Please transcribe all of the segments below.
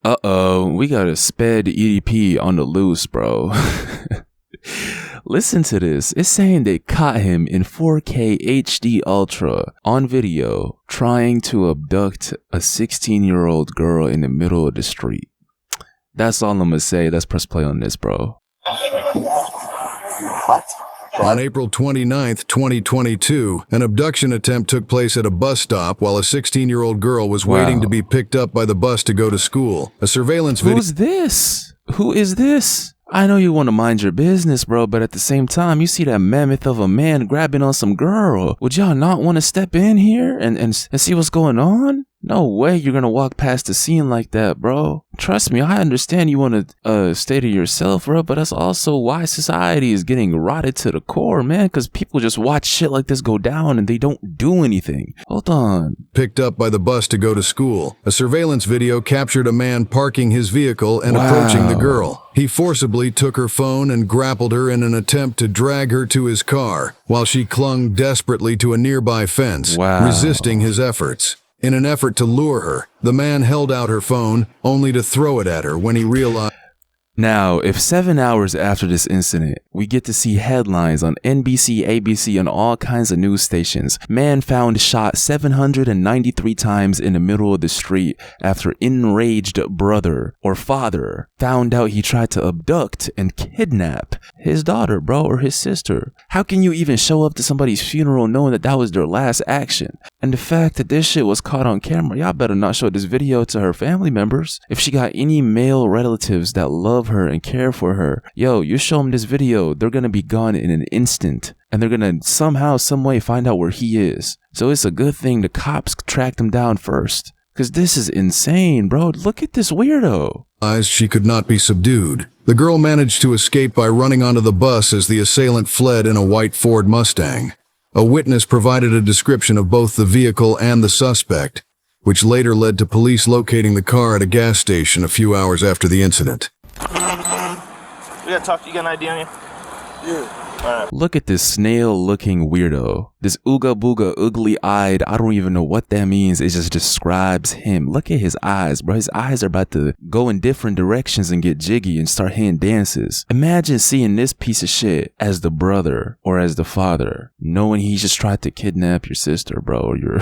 Uh-oh, we got a sped EDP on the loose, bro. Listen to this. It's saying they caught him in 4K HD Ultra on video trying to abduct a 16-year-old girl in the middle of the street. That's all I'm gonna say. Let's press play on this, bro. What? On April 29th, 2022, an abduction attempt took place at a bus stop while a 16-year-old girl was waiting to be picked up by the bus to go to school. A surveillance video... Who's this? Who is this? I know you want to mind your business, bro, but at the same time, you see that mammoth of a man grabbing on some girl. Would y'all not want to step in here and see what's going on? No way you're gonna walk past a scene like that, bro. Trust me, I understand you want to stay to yourself, bro, but that's also why society is getting rotted to the core, man, because people just watch shit like this go down and they don't do anything. Hold on. Picked up by the bus to go to school. A surveillance video captured a man parking his vehicle and approaching the girl. He forcibly took her phone and grappled her in an attempt to drag her to his car, while she clung desperately to a nearby fence, resisting his efforts. In an effort to lure her, the man held out her phone, only to throw it at her when he realized... Now, if 7 hours after this incident, we get to see headlines on NBC, ABC, and all kinds of news stations, man found shot 793 times in the middle of the street after enraged brother or father found out he tried to abduct and kidnap his daughter, bro, or his sister. How can you even show up to somebody's funeral knowing that that was their last action? And the fact that this shit was caught on camera, y'all better not show this video to her family members. If she got any male relatives that love her and care for her, yo, you show them this video, they're gonna be gone in an instant, and they're gonna somehow, some way find out where he is. So it's a good thing the cops tracked him down first, because this is insane, bro. Look at this weirdo. She could not be subdued. The girl managed to escape by running onto the bus as the assailant fled in a white Ford Mustang. A witness provided a description of both the vehicle and the suspect, which later led to police locating the car at a gas station a few hours after the incident. We gotta talk to you. Got an ID on you? Yeah. Alright. Look at this snail-looking weirdo. This ooga booga, ugly-eyed, I don't even know what that means. It just describes him. Look at his eyes, bro. His eyes are about to go in different directions and get jiggy and start hitting dances. Imagine seeing this piece of shit as the brother or as the father, knowing he just tried to kidnap your sister, bro, or your...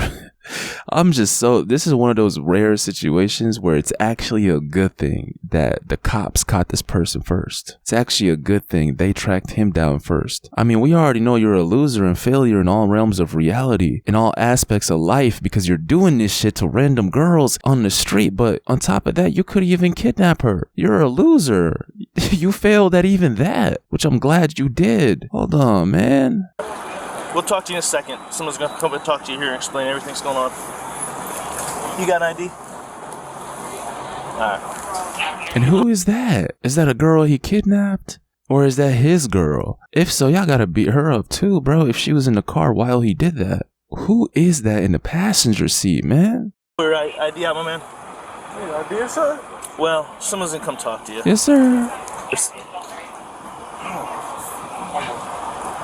this is one of those rare situations where it's actually a good thing that the cops caught this person first. It's actually a good thing they tracked him down first. I mean, we already know you're a loser and failure in all realms of reality, in all aspects of life, because you're doing this shit to random girls on the street, but on top of that, you could even kidnap her. You're a loser. You failed at even that, which I'm glad you did. Hold on, man. We'll talk to you in a second. Someone's gonna come and talk to you here and explain everything that's going on. You got an ID? Alright. And who is that? Is that a girl he kidnapped? Or is that his girl? If so, y'all gotta beat her up too, bro, if she was in the car while he did that. Who is that in the passenger seat, man? Your ID out, my man? Yeah, ID, sir? Well, someone's gonna come talk to you. Yes, sir.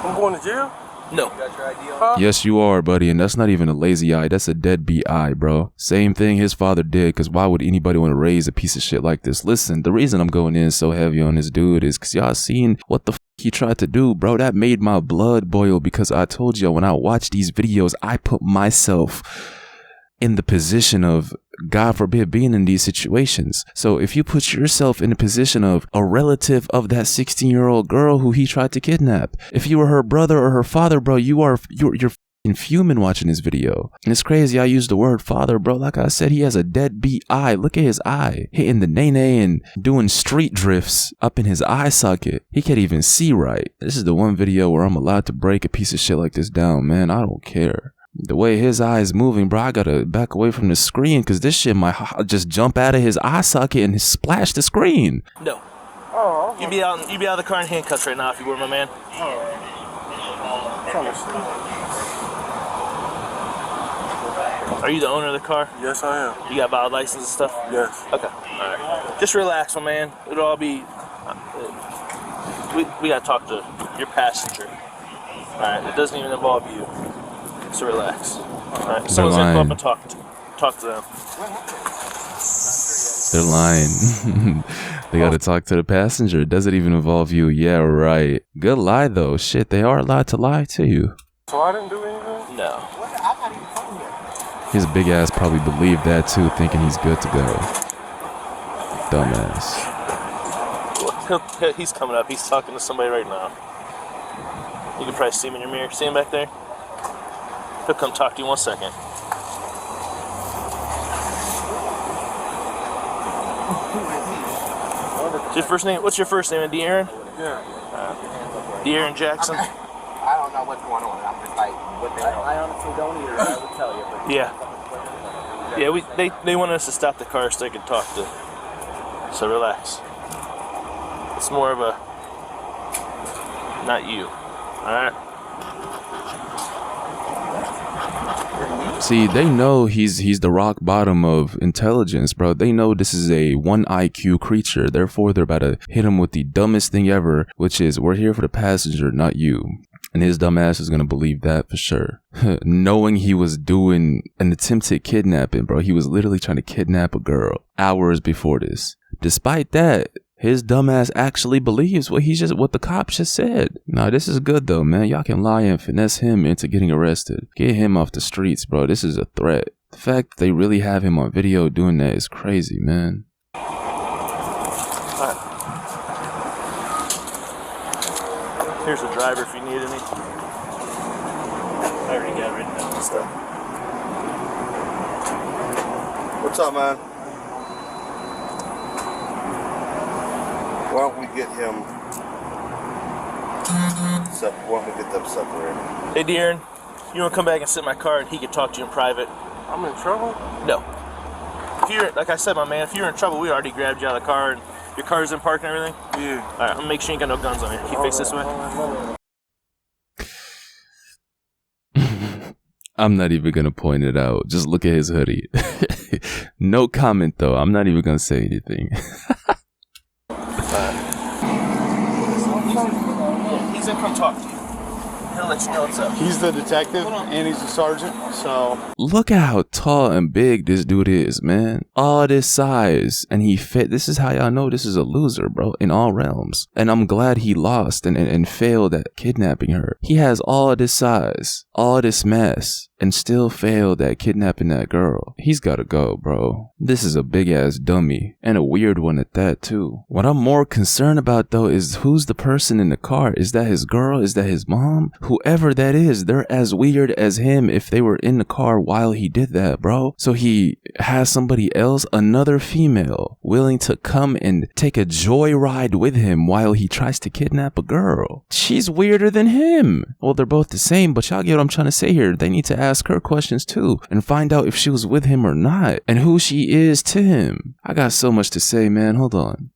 I'm going to jail? No. You got your ID on? Yes, you are, buddy, and that's not even a lazy eye. That's a deadbeat eye, bro. Same thing his father did, because why would anybody want to raise a piece of shit like this? Listen, the reason I'm going in so heavy on this dude is because y'all seen what the he tried to do, bro. That made my blood boil, because I told you when I watch these videos, I put myself in the position of, God forbid, being in these situations. So if you put yourself in the position of a relative of that 16-year-old girl who he tried to kidnap, if you were her brother or her father, bro, you're fuming watching this video. And it's crazy I used the word father, bro. Like I said, he has a deadbeat eye. Look at his eye, hitting the nay-nay and doing street drifts up in his eye socket. He can't even see right. This is the one video where I'm allowed to break a piece of shit like this down, man. I don't care. The way his eye is moving, bro, I gotta back away from the screen, because this shit might just jump out of his eye socket and splash the screen. No. Oh, You'd be out of the car in handcuffs right now if you were, my man. Are you the owner of the car? Yes, I am. You got valid license and stuff? Yes. Okay. Alright. Just relax, my man. It'll all be... We gotta talk to your passenger. Alright, it doesn't even involve you. So relax. Alright, someone's gonna come up and talk to them. They're lying. They gotta talk to the passenger. Does it even involve you? Yeah, right. Good lie though. Shit, they are allowed to lie to you. So I didn't do anything? No. His big ass probably believed that too, thinking he's good to go. Dumbass. He's coming up. He's talking to somebody right now. You can probably see him in your mirror. See him back there? He'll come talk to you in 1 second. What's your first name? What's your first name? De'Aaron? Yeah. De'Aaron Jackson? I don't know what's going on. I'm just like, what the hell? I honestly don't either. I would tell you. But Yeah. Yeah, they wanted us to stop the car so they could talk to. So relax. It's more of a not you. Alright? See, they know he's the rock bottom of intelligence, bro. They know this is a 1 IQ creature. Therefore, they're about to hit him with the dumbest thing ever, which is, we're here for the passenger, not you. And his dumb ass is going to believe that for sure. Knowing he was doing an attempted kidnapping, bro. He was literally trying to kidnap a girl hours before this. Despite that, his dumbass actually believes what the cops just said. Nah, this is good though, man. Y'all can lie and finesse him into getting arrested. Get him off the streets, bro. This is a threat. The fact that they really have him on video doing that is crazy, man. Alright. Here's the driver if you need any. I already got it written down and stuff. What's up, man? Why don't we get him why don't we get them separated? Hey De'Aaron, you want to come back and sit in my car and he can talk to you in private? I'm in trouble? No. If you're, like I said, my man, if you're in trouble, we already grabbed you out of the car and your car's in park and everything? Yeah. Alright, I'm gonna make sure you ain't got no guns on you. Can you face this way? I'm not even gonna point it out. Just look at his hoodie. No comment though. I'm not even gonna say anything. He's gonna come talk to you. He'll let you know what's up. He's the detective and he's the sergeant, so... Look at how tall and big this dude is, man. All this size. And he fit. This is how y'all know this is a loser, bro, in all realms. And I'm glad he lost and failed at kidnapping her. He has all this size, all this mass, and still failed at kidnapping that girl. He's gotta go, bro. This is a big ass dummy. And a weird one at that, too. What I'm more concerned about, though, is who's the person in the car? Is that his girl? Is that his mom? Whoever that is, they're as weird as him if they were in the car while he did that, bro. So he has somebody else, another female, willing to come and take a joyride with him while he tries to kidnap a girl. She's weirder than him. Well, they're both the same, but y'all get what I'm trying to say here. They need to ask her questions too and find out if she was with him or not and who she is to him. I got so much to say, man. Hold on.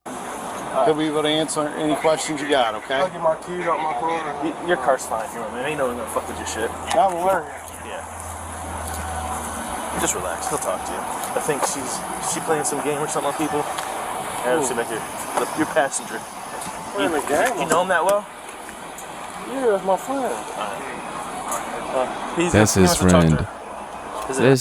He'll be able to answer any questions you got, okay? I'll get my keys out my car. Your car's fine here, man. Ain't no one gonna fuck with your shit. Not worry. Yeah. Just relax. He'll talk to you. I think she playing some game or something on people. Yeah, see back here. Your passenger. Playing the game? You know him that well? Yeah, that's my friend. That's his friend.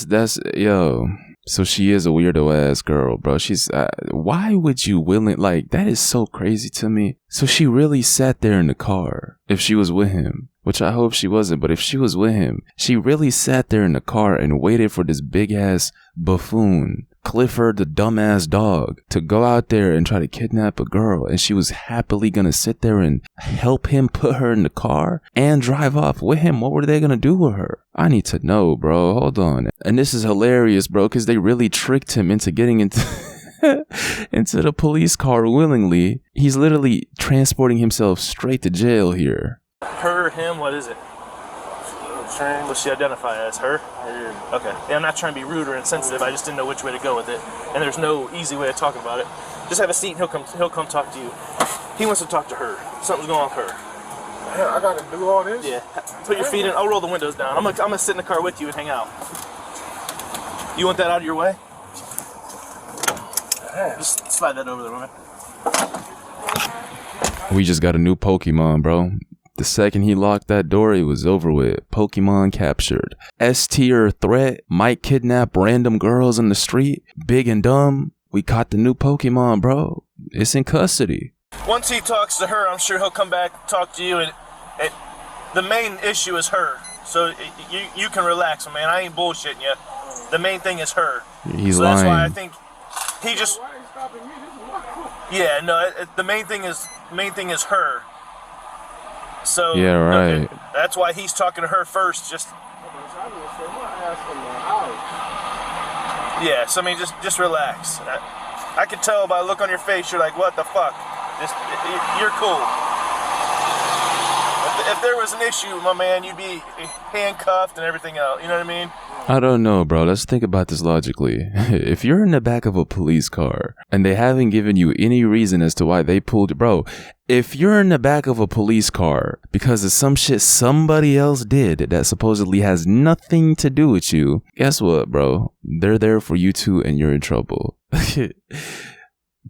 That's yo. So she is a weirdo ass girl, bro. She's why would you like that is so crazy to me. So she really sat there in the car if she was with him, which I hope she wasn't, but if she was with him, she really sat there in the car and waited for this big ass buffoon, Clifford the dumbass dog, to go out there and try to kidnap a girl, and she was happily gonna sit there and help him put her in the car and drive off with him. What were they gonna do with her? I need to know, bro. Hold on. And this is hilarious, bro, because they really tricked him into getting into into the police car willingly. He's literally transporting himself straight to jail here. Her, him, what is it? What's she identify as? Her? Yeah. Okay. Yeah, I'm not trying to be rude or insensitive. I just didn't know which way to go with it. And there's no easy way of talking about it. Just have a seat and he'll come talk to you. He wants to talk to her. Something's going on with her. Yeah, I gotta do all this? Yeah. Put your feet in. I'll roll the windows down. I'm gonna sit in the car with you and hang out. You want that out of your way? Yeah. Just slide that over there, man. We just got a new Pokemon, bro. The second he locked that door, it was over with. Pokemon captured. S-tier threat, might kidnap random girls in the street, big and dumb, We caught the new Pokemon, bro. It's in custody. Once he talks to her, I'm sure he'll come back and talk to you. And the main issue is her. So you can relax, man. I ain't bullshitting you. The main thing is her. He's so lying. That's why I think he just. Yeah, no. The main thing is her. So yeah, right. No, that's why he's talking to her first. Just. Yeah. So I mean, just relax. I can tell by the look on your face. You're like, what the fuck? You're cool. If there was an issue, my man, you'd be handcuffed and everything else. You know what I mean? I don't know, bro. Let's think about this logically. If you're in the back of a police car and they haven't given you any reason as to why they pulled you, bro, if you're in the back of a police car because of some shit somebody else did that supposedly has nothing to do with you, guess what, bro? They're there for you too and you're in trouble.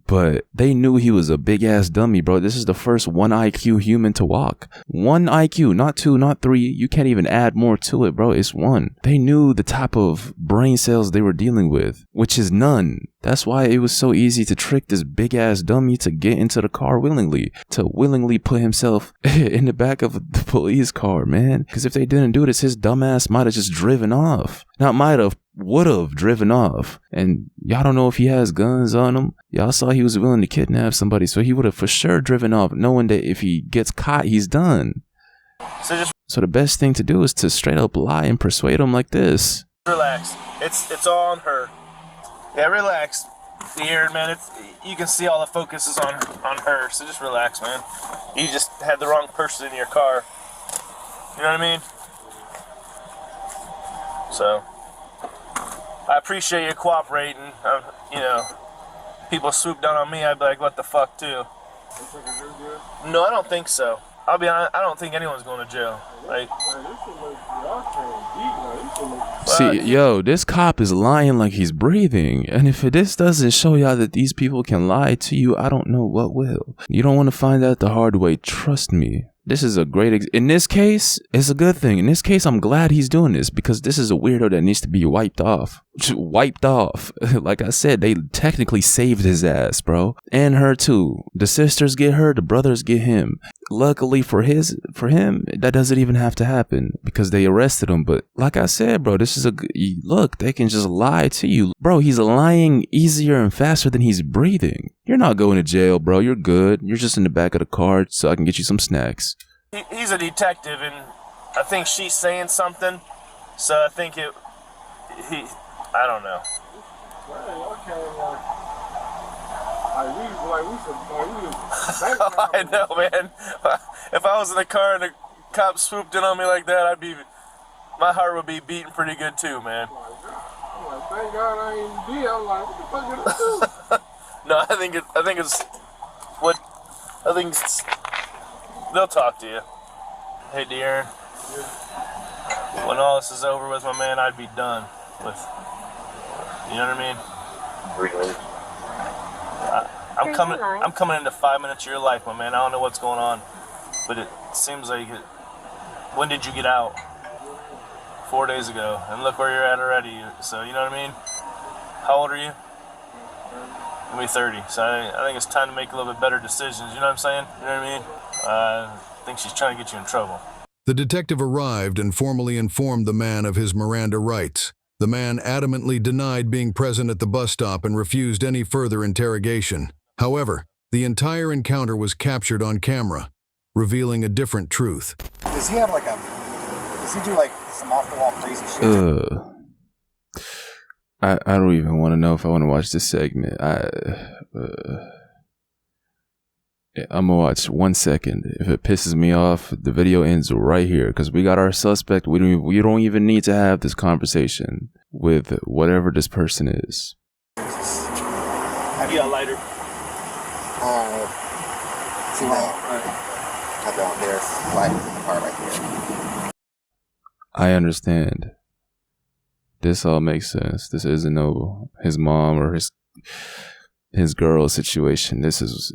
But they knew he was a big ass dummy, bro. This is the first 1 IQ human to walk. 1 IQ, not 2, not 3. You can't even add more to it, bro. It's 1. They knew the type of brain cells they were dealing with, which is none. That's why it was so easy to trick this big ass dummy to get into the car willingly, to willingly put himself in the back of the police car, man. Because if they didn't do this, his dumb ass might have just driven off. Not might have, would have driven off. And y'all don't know if he has guns on him. Y'all saw he was willing to kidnap somebody, so he would have for sure driven off, knowing that if he gets caught, he's done. So the best thing to do is to straight up lie and persuade him like this. Relax. It's all on her. Yeah, relax. Here, man, you can see all the focus is on her, so just relax, man. You just had the wrong person in your car. You know what I mean? So, I appreciate you cooperating. You know, people swoop down on me, I'd be like, what the fuck, too? No, I don't think so. I'll be honest, I don't think anyone's going to jail. Like, see, yo, this cop is lying like he's breathing. And if this doesn't show y'all that these people can lie to you, I don't know what will. You don't want to find out the hard way. Trust me. This is a great in this case, it's a good thing. In this case, I'm glad he's doing this because this is a weirdo that needs to be wiped off. Wiped off. Like I said, they technically saved his ass, bro. And her too. The sisters get her, the brothers get him. Luckily for him, that doesn't even have to happen because they arrested him. But like I said, bro, this is look, they can just lie to you. Bro, he's lying easier and faster than he's breathing. You're not going to jail, bro. You're good. You're just in the back of the car so I can get you some snacks. He's a detective, and I think she's saying something. So I think I don't know. I know, man. If I was in the car and the cop swooped in on me like that, my heart would be beating pretty good too, man. Thank God I ain't dead. I'm like, what the fuck did I do? No, I think they'll talk to you. Hey, De'Aaron. When all this is over with, my man, I'd be done with. You know what I mean? Really? I'm coming into 5 minutes of your life, my man. I don't know what's going on, but it seems like it. When did you get out? 4 days ago, and look where you're at already. So you know what I mean? How old are you? I'll be 30. So I think it's time to make a little bit better decisions. You know what I'm saying? You know what I mean? I think she's trying to get you in trouble. The detective arrived and formally informed the man of his Miranda rights. The man adamantly denied being present at the bus stop and refused any further interrogation. However, the entire encounter was captured on camera, revealing a different truth. Does he have does he do some off-the-wall crazy shit? I don't even want to know if I want to watch this segment. I'm gonna watch 1 second. If it pisses me off, the video ends right here because we got our suspect. We don't even need to have this conversation with whatever this person is. Have you got a lighter? See that? I don't. There's lighters in the car right here. I understand. This all makes sense. This isn't his mom or his girl situation. This is,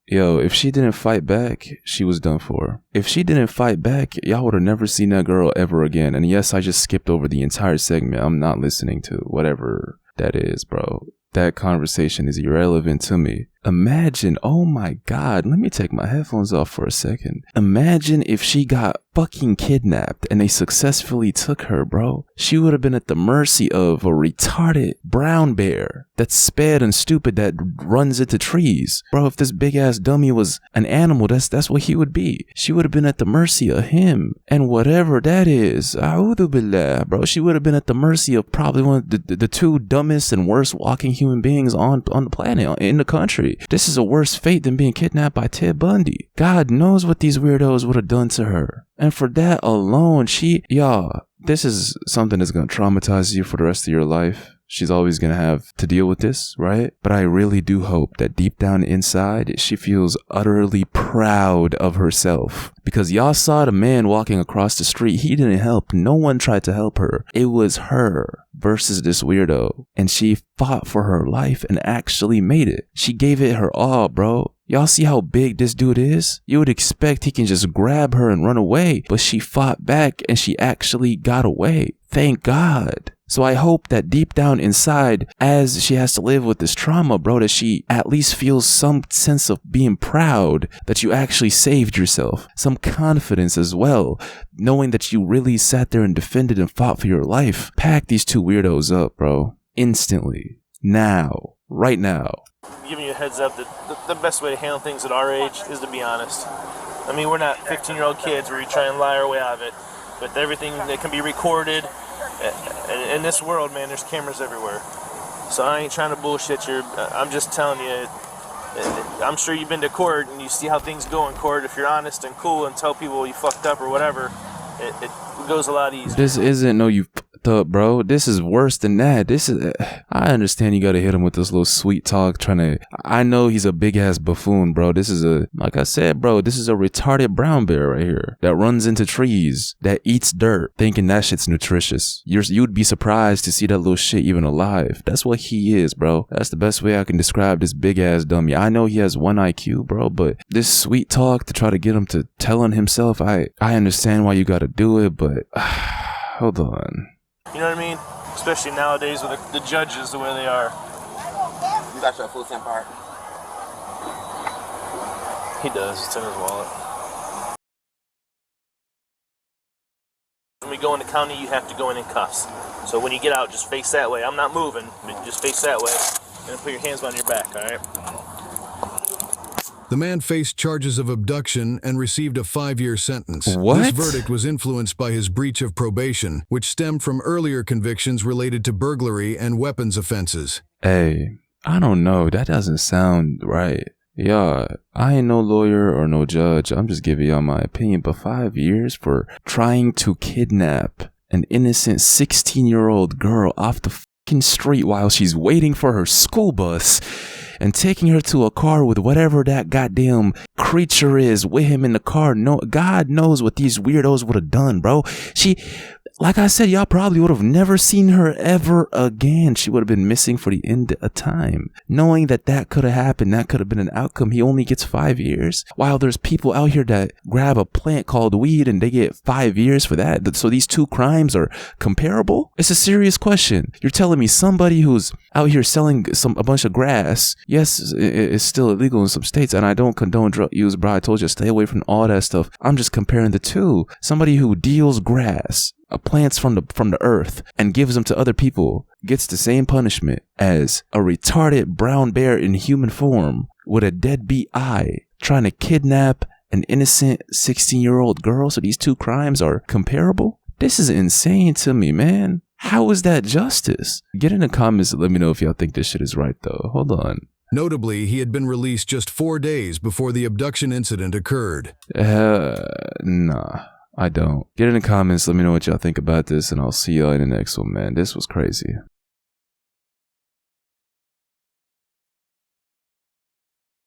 yo, if she didn't fight back, she was done for. If she didn't fight back, y'all would have never seen that girl ever again. And yes, I just skipped over the entire segment. I'm not listening to whatever that is, bro. That conversation is irrelevant to me. Imagine, oh my God, let me take my headphones off for a second. Imagine if she got fucking kidnapped and they successfully took her, bro. She would have been at the mercy of a retarded brown bear that's sped and stupid that runs into trees. Bro, if this big ass dummy was an animal, that's what he would be. She would have been at the mercy of him and whatever that is. A'udhu billah, bro. She would have been at the mercy of probably one of the two dumbest and worst walking human beings on the planet, in the country. This is a worse fate than being kidnapped by Ted Bundy. God knows what these weirdos would have done to her. And for that alone, y'all, this is something that's going to traumatize you for the rest of your life. She's always going to have to deal with this, right? But I really do hope that deep down inside, she feels utterly proud of herself. Because y'all saw the man walking across the street. He didn't help. No one tried to help her. It was her versus this weirdo. And she fought for her life and actually made it. She gave it her all, bro. Y'all see how big this dude is? You would expect he can just grab her and run away. But she fought back and she actually got away. Thank God. So I hope that deep down inside, as she has to live with this trauma, bro, that she at least feels some sense of being proud that you actually saved yourself. Some confidence as well, knowing that you really sat there and defended and fought for your life. Pack these two weirdos up, bro. Instantly. Now. Right now. Giving you a heads up that the best way to handle things at our age is to be honest. I mean, we're not 15-year-old kids where you try and lie our way out of it. But everything that can be recorded, in this world, man, there's cameras everywhere. So I ain't trying to bullshit you. I'm just telling you, I'm sure you've been to court and you see how things go in court. If you're honest and cool and tell people you fucked up or whatever, it goes a lot easier. This isn't no you up, bro. This is worse than that. This is I understand you gotta hit him with this little sweet talk I know he's a big ass buffoon, bro. This is like I said, bro, this is a retarded brown bear right here that runs into trees, that eats dirt, thinking that shit's nutritious. You'd be surprised to see that little shit even alive. That's what he is, bro. That's the best way I can describe this big ass dummy. I know he has 1 IQ, bro, but this sweet talk to try to get him to tell on himself, I understand why you gotta do it, but hold on. You know what I mean? Especially nowadays with the judges the way they are. You got your full SIM card? He does. It's in his wallet. When we go into county, you have to go in cuffs. So when you get out, just face that way. I'm not moving, but just face that way. And put your hands on your back, all right? The man faced charges of abduction and received a 5-year sentence. What? This verdict was influenced by his breach of probation, which stemmed from earlier convictions related to burglary and weapons offenses. Hey, I don't know. That doesn't sound right. Yeah, I ain't no lawyer or no judge. I'm just giving y'all my opinion. But 5 years for trying to kidnap an innocent 16-year-old girl off the fucking street while she's waiting for her school bus and taking her to a car with whatever that goddamn creature is with him in the car. No, God knows what these weirdos would have done, bro. Like I said, y'all probably would have never seen her ever again. She would have been missing for the end of time. Knowing that could have happened, that could have been an outcome. He only gets 5 years. While there's people out here that grab a plant called weed and they get 5 years for that. So these two crimes are comparable? It's a serious question. You're telling me somebody who's out here selling a bunch of grass, yes, it's still illegal in some states, and I don't condone drug use, bro. I told you, stay away from all that stuff. I'm just comparing the two. Somebody who deals grass, plants from the earth, and gives them to other people gets the same punishment as a retarded brown bear in human form with a deadbeat eye trying to kidnap an innocent 16-year-old girl. So these two crimes are comparable? This is insane to me, man. How is that justice? Get in the comments and let me know if y'all think this shit is right, though. Hold on. Notably, he had been released just 4 days before the abduction incident occurred. Nah. I don't. Get in the comments, let me know what y'all think about this, and I'll see y'all in the next one, man. This was crazy.